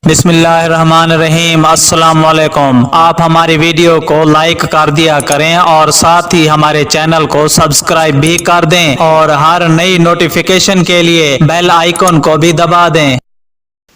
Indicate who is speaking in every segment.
Speaker 1: بسم اللہ الرحمن الرحیم۔ السلام علیکم۔ آپ ہماری ویڈیو کو لائک کر دیا کریں اور ساتھ ہی ہمارے چینل کو سبسکرائب بھی کر دیں اور ہر نئی نوٹیفیکیشن کے لیے بیل آئیکن کو بھی دبا دیں۔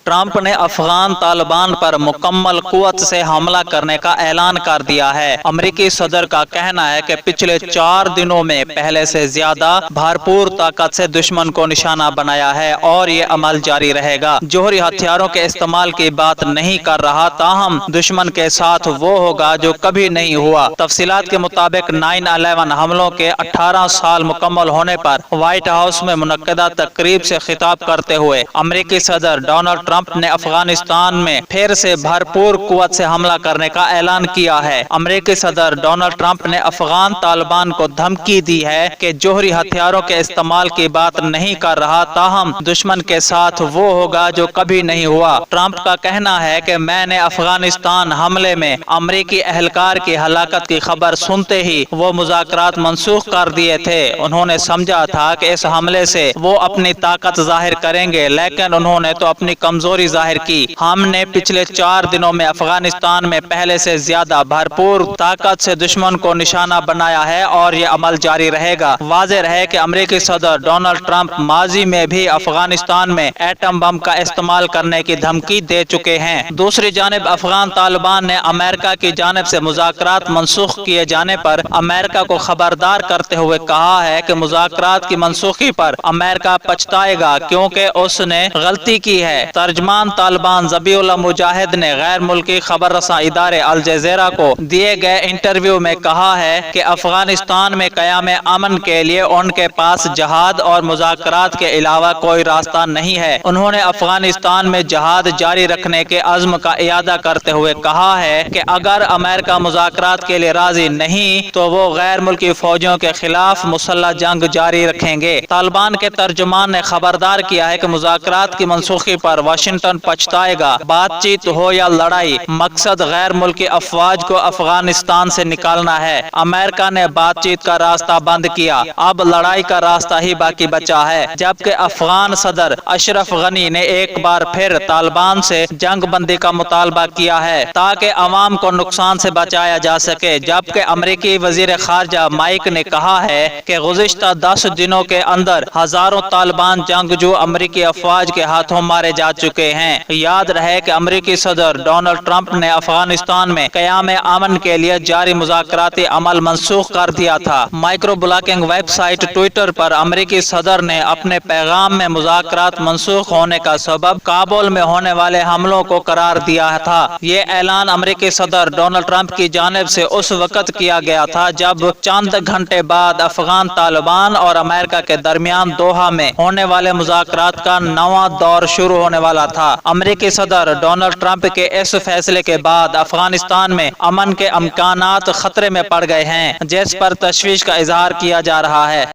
Speaker 1: ٹرمپ نے افغان طالبان پر مکمل قوت سے حملہ کرنے کا اعلان کر دیا ہے۔ امریکی صدر کا کہنا ہے کہ پچھلے 4 دنوں میں پہلے سے زیادہ بھرپور طاقت سے دشمن کو نشانہ بنایا ہے اور یہ عمل جاری رہے گا۔ جوہری ہتھیاروں کے استعمال کی بات نہیں کر رہا، تاہم دشمن کے ساتھ وہ ہوگا جو کبھی نہیں ہوا۔ تفصیلات کے مطابق 9/11 حملوں کے 18 سال مکمل ہونے پر وائٹ ہاؤس میں منعقدہ تقریب سے خطاب کرتے ہوئے امریکی صدر ڈونلڈ ٹرمپ نے افغانستان میں پھر سے بھرپور قوت سے حملہ کرنے کا اعلان کیا ہے۔ امریکی صدر ڈونلڈ ٹرمپ نے افغان طالبان کو دھمکی دی ہے کہ جوہری ہتھیاروں کے استعمال کی بات نہیں کر رہا، تاہم دشمن کے ساتھ وہ ہوگا جو کبھی نہیں ہوا۔ ٹرمپ کا کہنا ہے کہ میں نے افغانستان حملے میں امریکی اہلکار کی ہلاکت کی خبر سنتے ہی وہ مذاکرات منسوخ کر دیے تھے۔ انہوں نے سمجھا تھا کہ اس حملے سے وہ اپنی طاقت ظاہر کریں گے، لیکن انہوں نے تو اپنی کمزوری ظاہر کی۔ ہم نے پچھلے 4 دنوں میں افغانستان میں پہلے سے زیادہ بھرپور طاقت سے دشمن کو نشانہ بنایا ہے اور یہ عمل جاری رہے گا۔ واضح رہے کہ امریکی صدر ڈونلڈ ٹرمپ ماضی میں بھی افغانستان میں ایٹم بم کا استعمال کرنے کی دھمکی دے چکے ہیں۔ دوسری جانب افغان طالبان نے امریکہ کی جانب سے مذاکرات منسوخ کیے جانے پر امریکہ کو خبردار کرتے ہوئے کہا ہے کہ مذاکرات کی منسوخی پر امریکہ پچھتائے گا کیونکہ اس نے غلطی کی ہے۔ ترجمان طالبان ذبیح اللہ مجاہد نے غیر ملکی خبر رساں ادارے الجزیرہ کو دیے گئے انٹرویو میں کہا ہے کہ افغانستان میں قیام امن کے لیے ان کے پاس جہاد اور مذاکرات کے علاوہ کوئی راستہ نہیں ہے۔ انہوں نے افغانستان میں جہاد جاری رکھنے کے عزم کا اعادہ کرتے ہوئے کہا ہے کہ اگر امریکہ مذاکرات کے لیے راضی نہیں تو وہ غیر ملکی فوجوں کے خلاف مسلح جنگ جاری رکھیں گے۔ طالبان کے ترجمان نے خبردار کیا ہے کہ مذاکرات کی منسوخی پر واشنگٹن پچھتائے گا۔ بات چیت ہو یا لڑائی، مقصد غیر ملکی افواج کو افغانستان سے نکالنا ہے۔ امریکہ نے بات چیت کا راستہ بند کیا، اب لڑائی کا راستہ ہی باقی بچا ہے۔ جبکہ افغان صدر اشرف غنی نے ایک بار پھر طالبان سے جنگ بندی کا مطالبہ کیا ہے تاکہ عوام کو نقصان سے بچایا جا سکے، جبکہ امریکی وزیر خارجہ مائک نے کہا ہے کہ گزشتہ 10 دنوں کے اندر ہزاروں طالبان جنگجو امریکی افواج کے ہاتھوں مارے جا چکے ہیں۔ یاد رہے کہ امریکی صدر ڈونلڈ ٹرمپ نے افغانستان میں قیام امن کے لیے جاری مذاکراتی عمل منسوخ کر دیا تھا۔ Micro blogging website Twitter پر امریکی صدر نے اپنے پیغام میں مذاکرات منسوخ ہونے کا سبب کابل میں ہونے والے حملوں کو قرار دیا تھا۔ یہ اعلان امریکی صدر ڈونلڈ ٹرمپ کی جانب سے اس وقت کیا گیا تھا جب چند گھنٹے بعد افغان طالبان اور امریکہ کے درمیان دوحہ میں ہونے والے مذاکرات کا نواں دور شروع ہونے والا تھا۔ امریکی صدر ڈونلڈ ٹرمپ کے اس فیصلے کے بعد افغانستان میں امن کے امکانات خطرے میں پڑ گئے ہیں، جس پر تشویش کا اظہار کیا جا رہا ہے۔